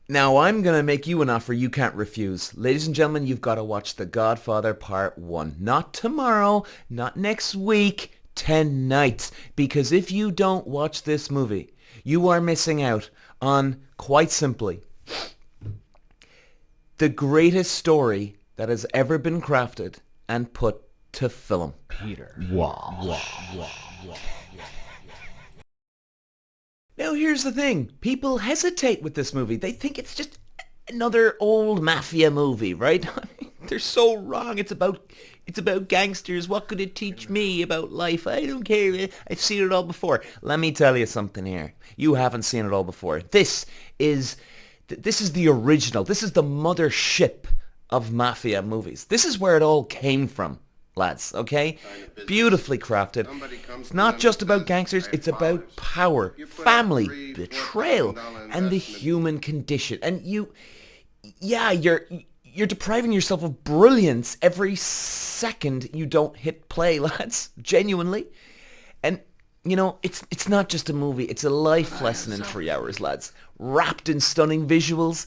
Now I'm going to make you an offer you can't refuse. Ladies and gentlemen, you've got to watch The Godfather Part 1. Not tomorrow, not next week, tonight. Because if you don't watch this movie, you are missing out on, quite simply, the greatest story that has ever been crafted and put to film. Peter. Now here's the thing. People hesitate with this movie. They think it's just another old mafia movie, right? I mean, they're so wrong. It's about gangsters. What could it teach me about life? I don't care. I've seen it all before. Let me tell you something here. You haven't seen it all before. This is the original. This is the mothership of mafia movies. This is where it all came from, lads, okay? Beautifully crafted. It's not just about gangsters, it's about power, family, betrayal, and the human condition. And you're depriving yourself of brilliance every second you don't hit play, lads. Genuinely. And it's not just a movie, it's a life lesson in 3 hours, lads. Wrapped in stunning visuals,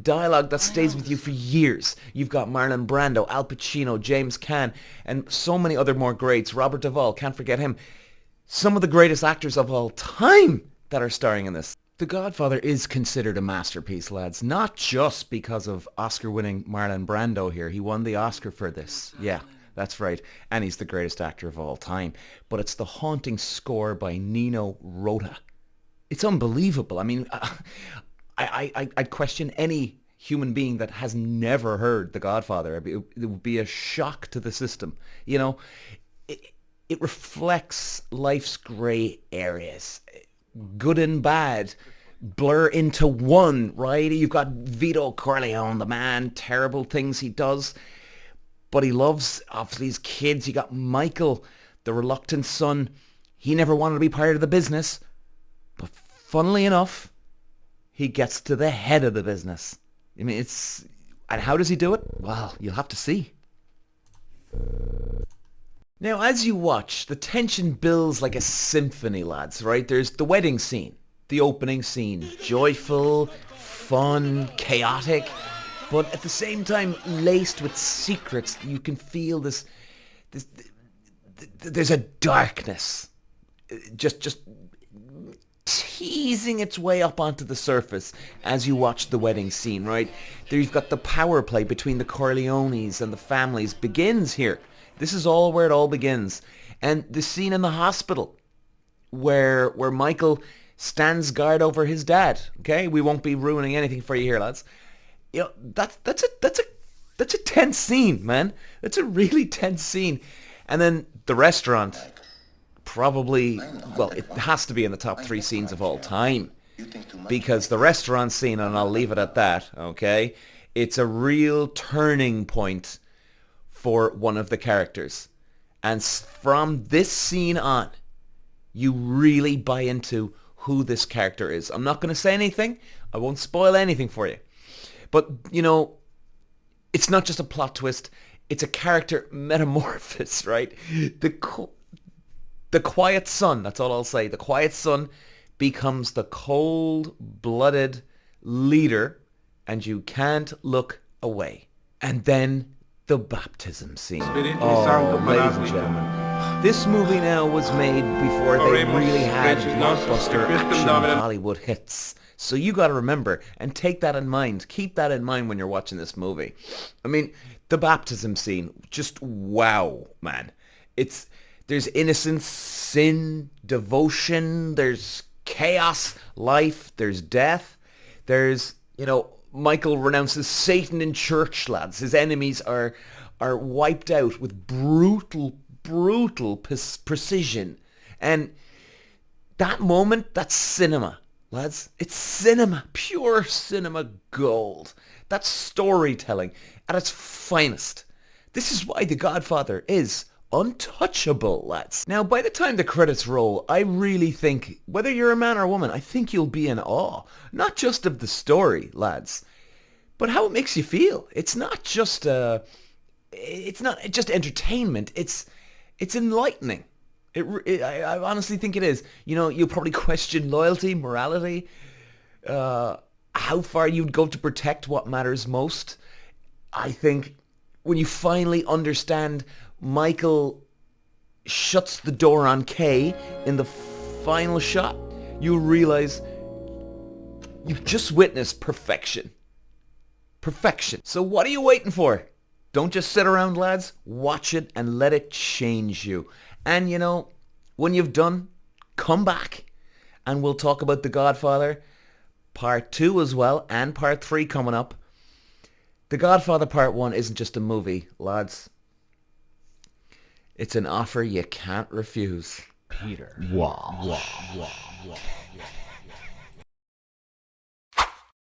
dialogue that stays with you for years. You've got Marlon Brando, Al Pacino, James Caan, and so many other more greats. Robert Duvall, can't forget him. Some of the greatest actors of all time that are starring in this. The Godfather is considered a masterpiece, lads. Not just because of Oscar-winning Marlon Brando here. He won the Oscar for this. Yeah. That's right, and he's the greatest actor of all time. But it's the haunting score by Nino Rota. It's unbelievable. I mean, I'd question any human being that has never heard The Godfather. It would be a shock to the system. It reflects life's grey areas. Good and bad blur into one, right? You've got Vito Corleone, the man, terrible things he does. But he loves, obviously, his kids. You got Michael, the reluctant son. He never wanted to be part of the business. But funnily enough, he gets to the head of the business. I mean, and how does he do it? Well, you'll have to see. Now, as you watch, the tension builds like a symphony, lads, right? There's the wedding scene, the opening scene. Joyful, fun, chaotic. But at the same time, laced with secrets, you can feel this there's a darkness, just teasing its way up onto the surface as you watch the wedding scene, right? There you've got the power play between the Corleones and the families begins here. This is all where it all begins. And the scene in the hospital where Michael stands guard over his dad, okay? We won't be ruining anything for you here, lads. That's a tense scene, man. That's a really tense scene. And then the restaurant, probably, well, it has to be in the top 3 scenes of all time. Because the restaurant scene, and I'll leave it at that, okay? It's a real turning point for one of the characters. And from this scene on, you really buy into who this character is. I'm not going to say anything. I won't spoil anything for you. But, it's not just a plot twist. It's a character metamorphosis, right? The quiet son, that's all I'll say. The quiet son becomes the cold-blooded leader, and you can't look away. And then the baptism scene. Oh, ladies and gentlemen. This movie now was made before they really had blockbuster action Hollywood hits. So you got to remember and take that in mind. Keep that in mind when you're watching this movie. I mean, the baptism scene, just wow, man. There's innocence, sin, devotion, there's chaos, life, there's death. There's, Michael renounces Satan in church, lads. His enemies are wiped out with brutal precision. And that moment, that's cinema. Lads, it's cinema, pure cinema gold. That's storytelling at its finest. This is why The Godfather is untouchable, lads. Now, by the time the credits roll, I really think, whether you're a man or a woman, I think you'll be in awe. Not just of the story, lads, but how it makes you feel. It's not just entertainment. It's enlightening. I honestly think it is. You'll probably question loyalty, morality, how far you'd go to protect what matters most. I think when you finally understand Michael shuts the door on Kay in the final shot, you realize you've just witnessed perfection. Perfection. So what are you waiting for? Don't just sit around, lads. Watch it and let it change you. And you know, when you've done, come back and we'll talk about The Godfather Part 2 as well, and Part 3 coming up. The Godfather Part 1 isn't just a movie, lads. It's an offer you can't refuse. Peter. Wow.